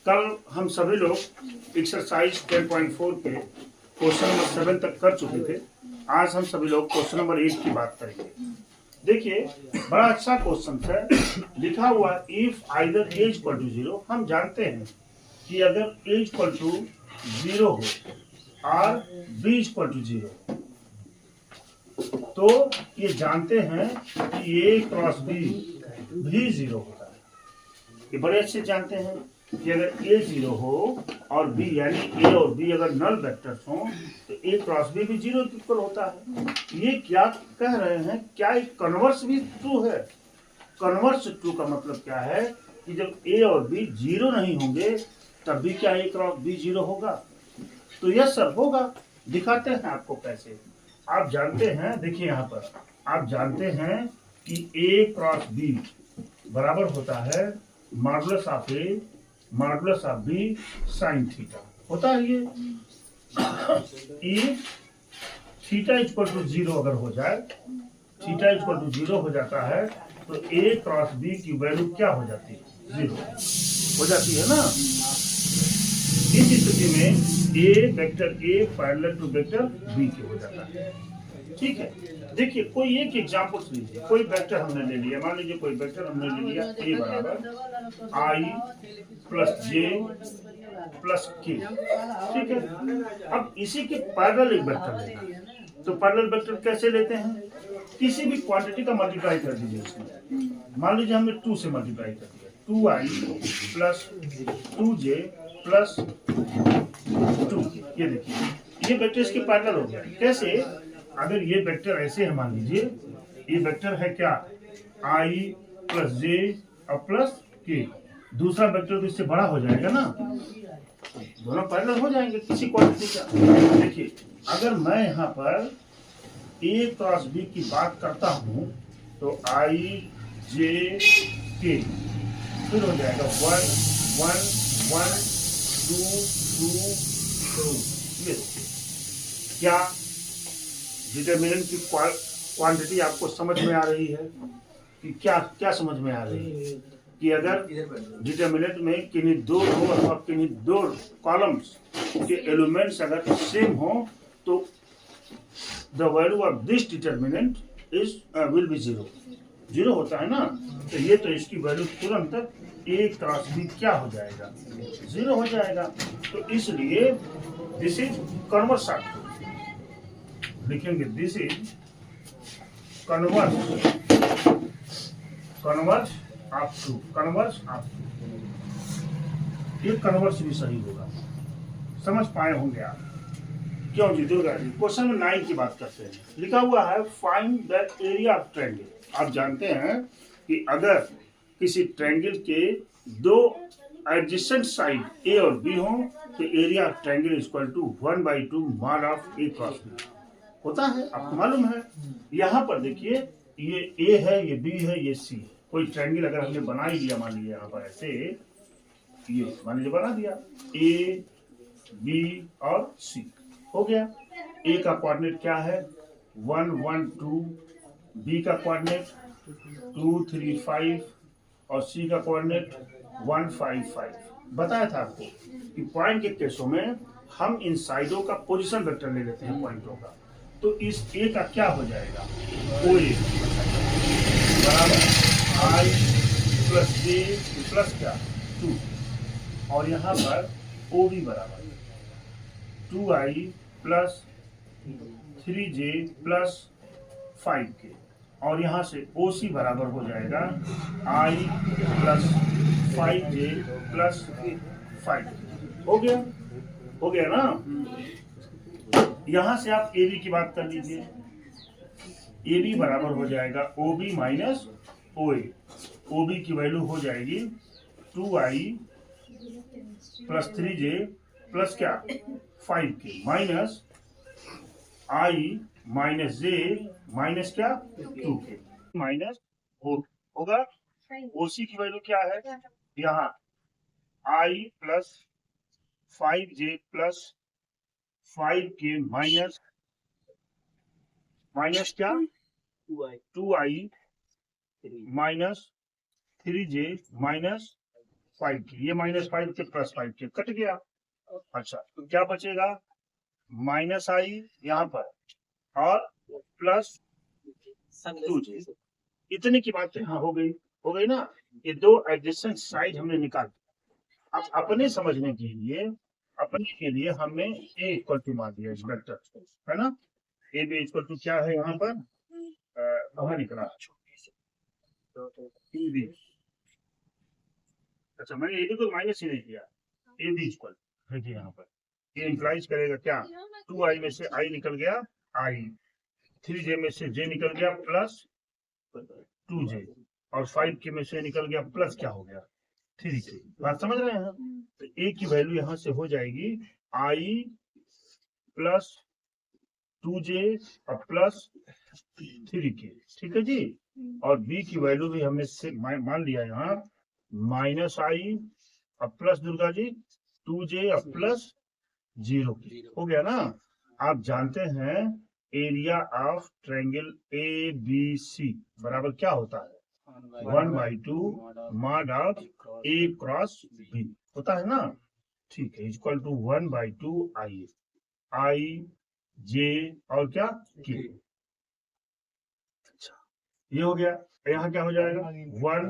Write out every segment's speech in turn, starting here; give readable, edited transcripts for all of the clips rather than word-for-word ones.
कल हम सभी लोग एक्सरसाइज 10.4 के क्वेश्चन नंबर 7 तक कर चुके थे। आज हम सभी लोग क्वेश्चन नंबर 8 की बात करेंगे। देखिए, बड़ा अच्छा क्वेश्चन है। लिखा हुआ if either A equal to 0। हम जानते हैं कि अगर ए इक्वल टू 0 हो और बी इक्वल टू 0 तो ये जानते हैं कि ए क्रॉस बी भी 0 होता है। ये बड़े अच्छे जानते हैं कि अगर ए 0 हो और बी यानी ए और बी अगर नल वेक्टर्स हों तो ए क्रॉस बी भी 0 के इक्वल होता है। ये क्या कह रहे हैं? क्या एक कन्वर्स भी ट्रू है? कन्वर्स ट्रू का मतलब क्या है कि जब ए और बी 0 नहीं होंगे तब भी क्या ए क्रॉस बी 0 होगा? तो यस सर होगा। दिखाते हैं आपको कैसे। आप जानते हैं, देखिए यहाँ पर आप जानते हैं कि ए क्रॉस बी बराबर होता है modulus of A modulus of B sine theta. होता है ये। इफ थीटा इक्वल टू 0 अगर हो जाए, थीटा इक्वल टू 0 हो जाता है तो ए क्रॉस बी की वैल्यू क्या हो जाती है? 0 हो जाती है ना। इस स्थिति में a vector a parallel to vector b के हो जाता है। ठीक है, देखिए कोई एक एग्जांपल लीजिए। कोई वेक्टर हमने ले लिया, मान लीजिए कोई वेक्टर हमने ले लिया ए बराबर आई प्लस जे प्लस के। ठीक है, अब इसी के पैरेलल एक वेक्टर लेना है। तो पैरेलल वेक्टर कैसे लेते हैं? किसी भी क्वांटिटी का मल्टीप्लाई कर दीजिए इसमें। मान लीजिए हमने 2 से मल्टीप्लाई कर दिया, 2i प्लस 2j प्लस 2। ये देखिए, ये वेक्टर इसके पैरेलल हो गया। कैसे? अगर ये वेक्टर ऐसे है, मान लीजिए ये वेक्टर है क्या, i प्लस जे और प्लस के। दूसरा वेक्टर तो इससे बड़ा हो जाएगा ना, दोनों पैरेलल हो जाएंगे किसी क्वांटिटी का। देखिए, अगर मैं यहाँ पर ए क्रॉस बी की बात करता हूँ तो i जे के फिर हो जाएगा 1 1 1 2 2 2। ये देखिए, क्या डिटरमिनेंट की क्वांटिटी आपको समझ में आ रही है कि क्या क्या समझ में आ रही है कि अगर डिटरमिनेंट में किन्हीं दो रो अथवा किन्हीं दो कॉलम्स के एलिमेंट्स अगर सेम हो तो the value of this determinant is will be 0 होता है ना। तो ये तो इसकी वैल्यू तुरंत ए क्रॉस बी क्या हो जाएगा? 0 हो जाएगा। तो इसलिए दिस इज कन्वर्स ऑफ, लिखेंगे this is converse of two, converse of two. ये कन्वर्स भी सही होगा। समझ पाए होंगे आप? क्यों जी? दुर्गा जी, क्वेश्चन नंबर 9 की बात करते हैं। लिखा हुआ है find the area of triangle. आप जानते हैं कि अगर किसी ट्रायंगल के दो एडजेसेंट साइड ए और बी हो तो area of triangle equal to 1/2 mod of A cross B होता है। आपको मालूम है। यहाँ पर देखिए, ये ए है, ये बी है, ये सी है। कोई ट्रायंगल अगर हमने बना ही लिया, मान लीजिए यहाँ पर ऐसे, ये मान लीजिए बना दिया ए बी और सी, हो गया। ए का कोऑर्डिनेट क्या है? 1 1 2, बी का कोऑर्डिनेट 2 3 5 और सी का कोऑर्डिनेट 1 5 5। बताया था आपको कि पॉइंट के केसों में हम इन साइडों का पोजीशन वेक्टर ले लेते हैं पॉइंटों का। तो इस ए का क्या हो जाएगा? ओ ए बराबर आई प्लस जे प्लस क्या 2, और यहाँ पर ओ बी बराबर 2i plus 3j plus 5k, और यहाँ से OC बराबर हो जाएगा i plus 5j plus 5k। हो गया? हो गया ना। यहाँ से आप AB की बात कर लीजिए। AB बराबर हो जाएगा OB माइनस OA। OB की वैल्यू हो जाएगी 2i प्लस 3j प्लस क्या 5k minus i minus J minus क्या 2k माइनस होगा। OC की वैल्यू क्या है? यहाँ i plus 5j plus 5k minus minus क्या 2i माइनस 3j माइनस 5 के, ये -5 के +5 के कट गया। अच्छा तो क्या बचेगा, -i यहाँ पर और +2j। इतने की बात यहाँ हो गई ना। ये दो एडजेसेंट साइड हमने निकाल। अब अपने समझने के लिए हमने a इक्वल टू मान दिया इस वेक्टर, है ना। ए बी इक्वल टू क्या है यहाँ पर, कहाँ निकला, ए बी। अच्छा मैंने ए बी को माइनस ही नहीं किया, ए बी इक्वल, देखिए यहाँ पर ये इंप्लाइज करेगा क्या, 2i में से i निकल गया i, 3j में से j निकल गया +2j, और 5 के में से निकल गया प्लस क्या हो गया 3k। बात समझ रहे हैं। तो a की वैल्यू यहाँ से हो जाएगी i +2j और +3k, ठीक है जी। और b की वैल्यू भी हमने से मान लिया यहाँ -i और प्लस दुर्गा जी 2j और +0 हो गया ना। आप जानते हैं एरिया ऑफ ट्रायंगल ABC बराबर क्या होता है, 1/2 mod of A cross B होता है ना। ठीक है, इक्वल टू 1/2 I J और क्या K। अच्छा ये हो गया। यहाँ क्या हो जाएगा 1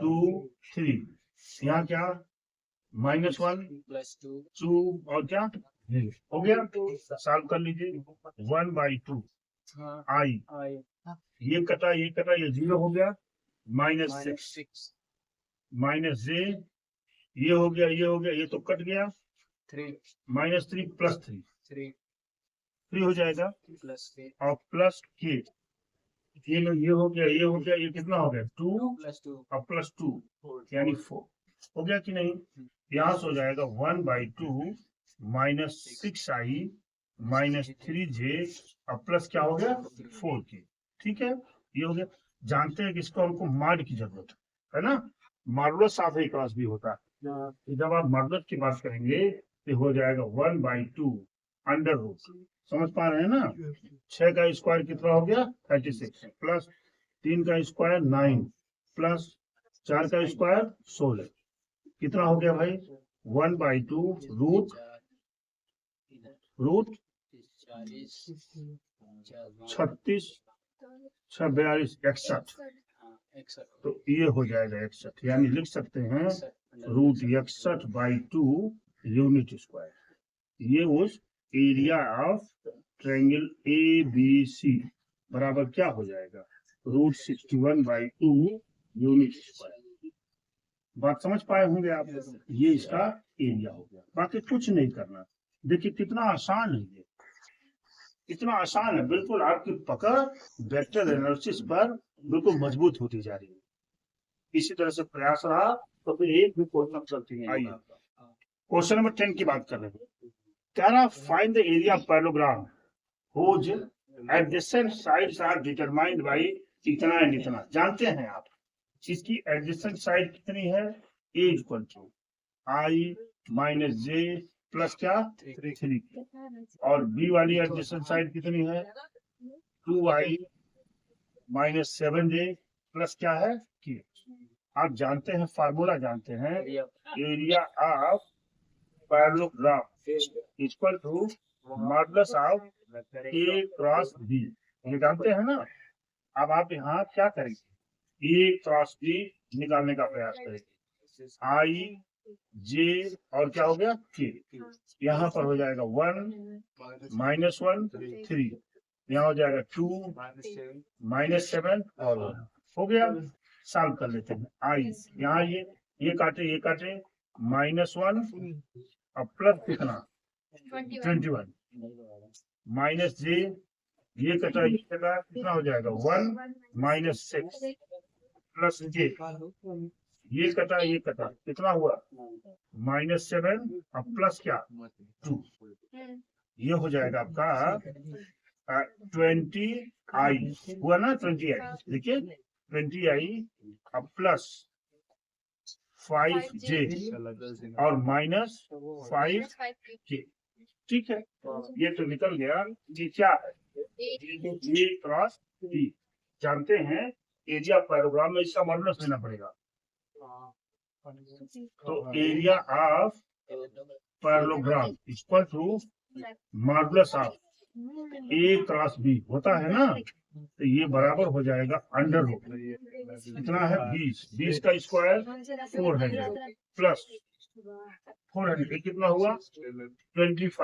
2 3, यहाँ क्या -1 2 और क्या हो गया। सॉल्व कर लीजिए 1/2 I, ये कटा ये 0 हो गया, -6 -j, ये हो गया ये तो कट गया, -3 +3 3 हो जाएगा और +k, ये हो गया ये कितना हो गया 2 और +2 यानी 4 हो गया कि नहीं। यहाँ से हो जाएगा 1/2 -6i -3j और प्लस क्या हो गया 4k। ठीक है, ये हो गया। जानते हैं कि इसको हमको मॉड की जरूरत है ना, modulus of A cross B होता है। जब आप मॉडुलस की बात करेंगे तो हो जाएगा 1/2 अंडर रूट, समझ पा रहे हैं ना। 6 का स्क्वायर कितना हो गया 36 प्लस 3 का स्क्वायर 9 प्लस 4 का स्क्वायर 16, कितना हो गया भाई 1/2 रूट 36 42 61, तो ये हो जाएगा 61, यानी लिख सकते हैं √61/2 यूनिट स्क्वायर। ये उस एरिया ऑफ ट्रायंगल ABC बराबर क्या हो जाएगा √61/2 यूनिट स्क्वायर। बात समझ पाए होंगे आप। ये इसका एरिया हो गया, बाकी कुछ नहीं करना। देखिए कितना आसान है, ये इतना आसान है, बिल्कुल आपकी पकड़ वेक्टर एनालिसिस पर बिल्कुल मजबूत होती जा रही है। इसी तरह से प्रयास रहा तो फिर एक भी क्वेश्चन चलती है। आइए क्वेश्चन नंबर 10 की बात कर रहे हैं। कह रहा find the area of parallelogram whose adjacent sides are determined by इतना एंड इतना। जानते हैं आप इसकी एडजेसेंट साइड कितनी है, a equal to i -j plus क्या 3, और b वाली एडजेसेंट साइड कितनी है 2i -7j प्लस क्या है k। आप जानते हैं फार्मूला जानते हैं, area of parallelogram equal to modulus of a cross b, ये जानते हैं ना। अब आप यहाँ क्या करेंगे, a क्रॉस b निकालने का प्रयास करेंगे, i j और क्या हो गया k, यहाँ पर हो जाएगा 1 -1 3, यहाँ हो जाएगा 2 -7 और 1 हो गया। सॉल्व कर लेते हैं। i यहाँ ये काटे -1 और प्लस कितना 21 -j, ये कटा कितना हो जाएगा 1 -6 प्लस j, ये कटा कितना हुआ -7 और प्लस क्या 2, ये हो जाएगा आपका 20i हुआ ना 20i। देखिए 20i और प्लस 5j और -5k। ठीक है, ये तो निकल गया। ये क्या है a क्रॉस b। जानते हैं एरिया पैरेललोग्राम में इसका मॉडुलस लेना पड़ेगा, तो area of parallelogram equal to modulus of A cross B होता है ना, तो ये बराबर हो जाएगा अंडर रूट कितना है 20 का स्क्वायर 400 प्लस 400 ये कितना हुआ 25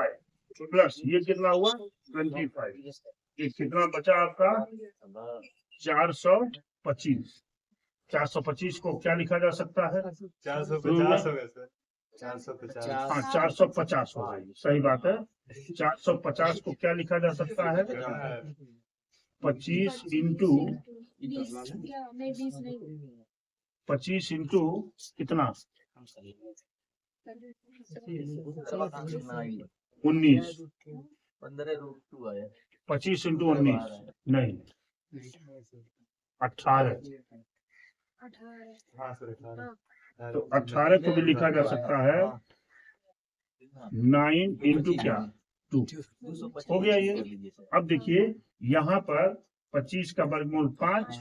प्लस ये कितना हुआ 25 ये कितना बचा आपका 425 425 को क्या लिखा जा सकता है 450 हो जाएगी सही बात है 450 को क्या लिखा जा सकता है 25 इंटू 25 इंटू कितना 19 25 इंटू 19 नहीं 18 तो 18 को भी लिखा जा सकता है 9 इंटू क्या 2 हो गया ये। अब देखिए यहाँ पर 25 का वर्गमूल 5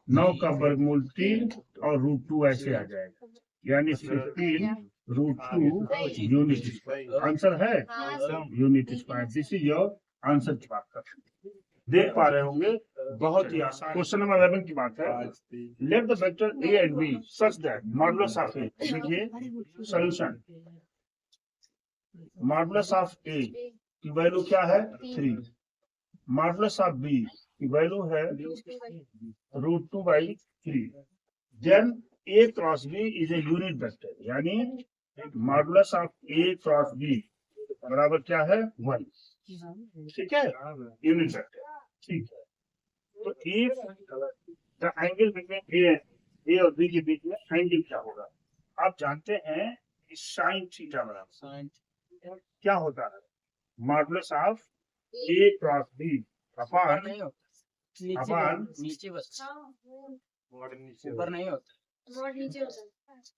9 का वर्गमूल 3 और √2 ऐसे आ जाएगा यानी 15 √2 यूनिट स्क्वायर आंसर है unit square. This is your answer की बात कर देख पा रहे होंगे बहुत ही आसान। क्वेश्चन नंबर 11 की बात है let the vector a and b such that modulus of a देखिए सॉल्यूशन मॉडुलस ऑफ a की वैल्यू क्या है 3 मॉडुलस ऑफ b की वैल्यू है √2/3 then a cross b is a unit vector यानी modulus of a cross b बराबर क्या है 1 ठीक है यूनिट वेक्टर ठीक है। तो इफ द एंगल बिटवीन ए और बी के बीच में एंगल क्या होगा आप जानते हैं कि साइन थीटा बराबर क्या होता है modulus of A cross B upon नीचे बस ऊपर नहीं होता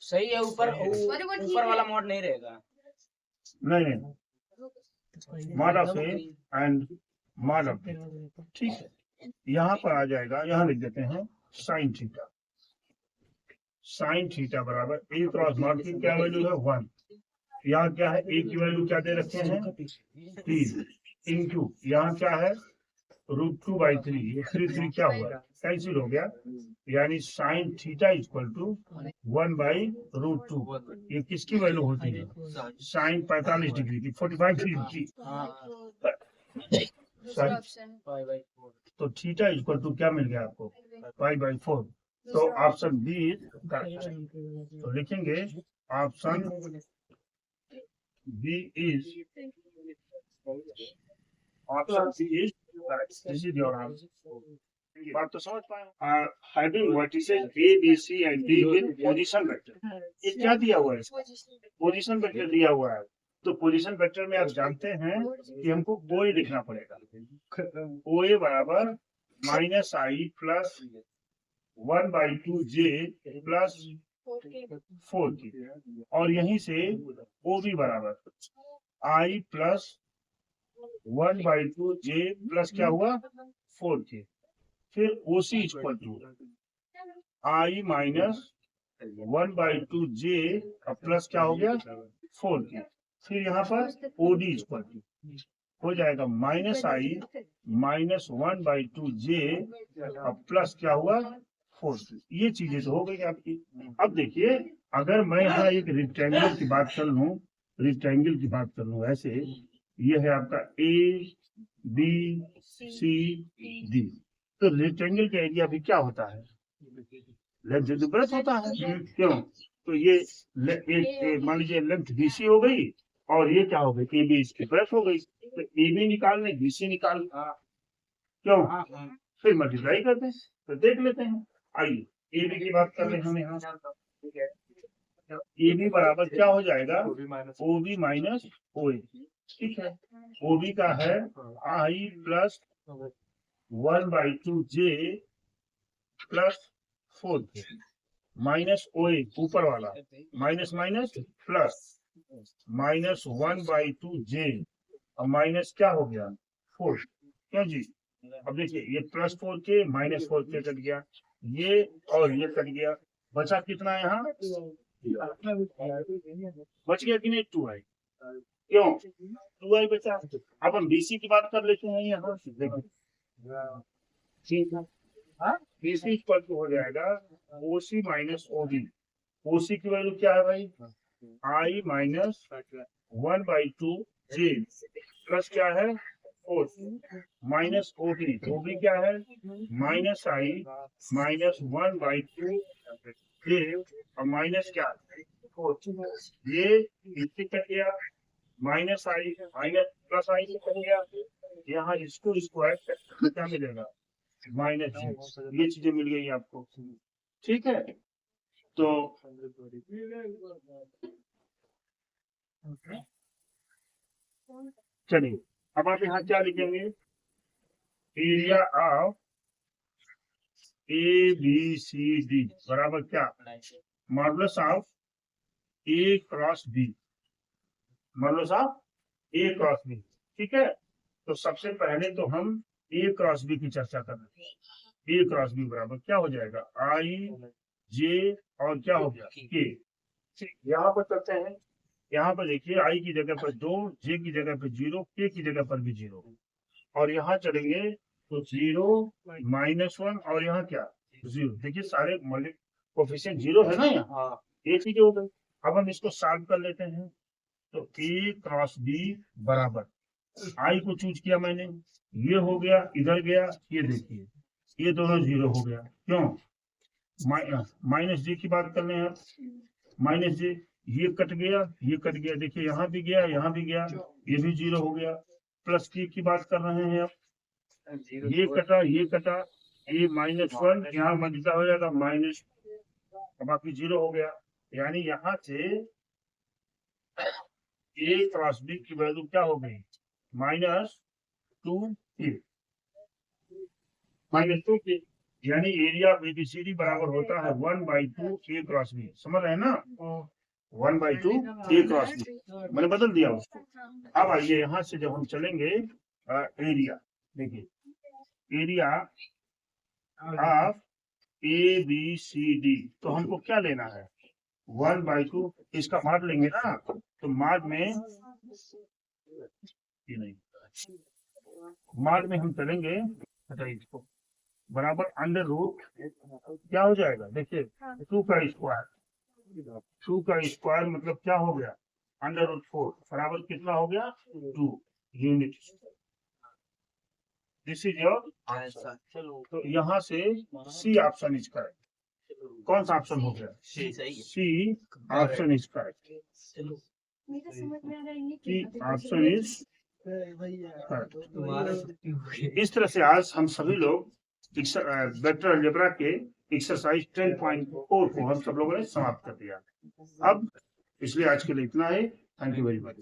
सही है ऊपर वाला मोड नहीं रहेगा नहीं mod of A and mod of B ठीक है। यहाँ पर आ जाएगा यहाँ लिख देते हैं साइन थीटा बराबर ए क्रॉस मॉड की क्या वैल्यू है 1 यहाँ क्या है ए की वैल्यू क्या दे रखे हैं 3 इंटू यहाँ क्या है √2/3 ये 3 क्या हुआ कैंसिल हो गया यानी साइन थीटा इक्वल टू 1/√2 ये किसकी वैल्यू होती है साइन 45 डिग्री की 45 डिग्री की तो थीटा इक्वल टू क्या मिल गया आपको π/4 तो ऑप्शन बी तो लिखेंगे option B is this is your answer. बात तो समझ पाए having vertices a b c and d with position vector ये क्या दिया हुआ है पोजीशन वेक्टर दिया हुआ है तो पोजीशन वेक्टर में आप जानते हैं कि हमको OA लिखना पड़ेगा OA बराबर -i plus 1/2j plus 4k और यहीं से OB बराबर i प्लस 1/2j प्लस क्या हुआ 4k फिर OC equal to i minus 1/2j plus क्या हो गया 4k फिर यहाँ पर OD इक्वल टू हो जाएगा -i माइनस 1/2j प्लस क्या हुआ 4k ये चीजें तो हो गई आपकी। अब देखिए अगर मैं यहाँ एक रेक्टेंगल की बात कर लूँ ऐसे ये है आपका A B C D तो रेक्टेंगल का एरिया भी क्या होता है लेंथ ब्रेथ होता है क्यों तो ये मान लीजिए लेंथ BC हो गई और ये क्या हो गई AB इसकी ब्रेथ हो गई तो AB निकालने BC निकाल क्यों फिर मल्टीप्लाई करते हैं तो देख लेते हैं आइए AB की बात कर रहे हैं हम यहाँ AB बराबर क्या हो जाएगा OB माइनस OA ठीक है OB का है i plus 1/2j plus 4k minus OA ऊपर वाला minus minus plus minus 1/2j और माइनस क्या हो गया 4 क्यों जी अब देखिए ये plus 4k minus 4k cut गया ये और ये कट गया बचा कितना यहाँ बच गया कि नहीं 2i, क्यों 2i बचा। अब हम BC की बात कर लेते हैं यहाँ से, देखो BC इक्वल टू हो जाएगा OC माइनस OB। OC की वैल्यू क्या है भाई, I माइनस 1/2 J प्लस क्या है 4 माइनस OB क्या है माइनस I माइनस 1/2 J और माइनस क्या 4, ये इससे कट गया minus I minus plus I से कट गया, यहाँ इसको स्क्वायर क्या मिलेगा माइनस J, ये चीजें मिल गई आपको, ठीक है। तो चलिए अब आप यहाँ क्या लिखेंगे, एरिया ऑफ ABCD बराबर क्या modulus of A cross B, modulus of A cross B, ठीक है। तो सबसे पहले तो हम A क्रॉस B की चर्चा कर रहे हैं। A क्रॉस B बराबर क्या हो जाएगा I J और क्या हो गया K, यहाँ पर चलते हैं। यहाँ पर देखिए I की जगह पर 2, J की जगह पर 0, K की जगह पर भी 0, और यहाँ चलेंगे तो 0 माइनस 1 और यहाँ क्या 0। देखिए सारे कोफिशिएंट 0 है ना, यहाँ ये चीजें हो गई। अब हम इसको सॉल्व कर लेते हैं। तो A क्रॉस B बराबर I को चूज किया मैंने, ये हो गया इधर गया, ये देखिए ये दोनों 0 हो गया, क्यों माइनस J की बात कर रहे हैं आप, माइनस J ये कट गया, देखिए यहाँ भी गया यहाँ भी गया, ये भी 0 हो गया। प्लस K की बात कर रहे हैं आप, ये कटा ये माइनस 1 यहाँ मल्टीप्लाई हो जाएगा माइनस, अब बाकी 0 हो गया। यानी यहाँ से A क्रॉस B की वैल्यू क्या हो गई -2K, -2K, यानी एरिया ABCD बराबर होता है 1/2 A क्रॉस B, समझ रहे हैं ना, 1/2 A क्रॉस B, मैंने बदल दिया उसको। अब आइए यहाँ से जब हम चलेंगे एरिया, देखिए एरिया ऑफ ABCD, तो हमको क्या लेना है 1/2, इसका माड लेंगे ना, तो माड में ये नहीं, माड में हम चलेंगे इसको बराबर अंडर रूट क्या हो जाएगा, देखिए 2 का स्क्वायर मतलब क्या हो गया अंडर रूट 4 बराबर कितना हो गया 2 unit. This is your answer. तो यहाँ से सी ऑप्शन इज करेक्ट। कौन सा ऑप्शन हो गया C option is correct, C option is correct. इस तरह से आज हम सभी लोग वेक्टर अलजेब्रा के एक्सरसाइज 10.4 को हम सब लोगों ने समाप्त कर दिया। अब इसलिए आज के लिए इतना ही, थैंक यू वेरी मच।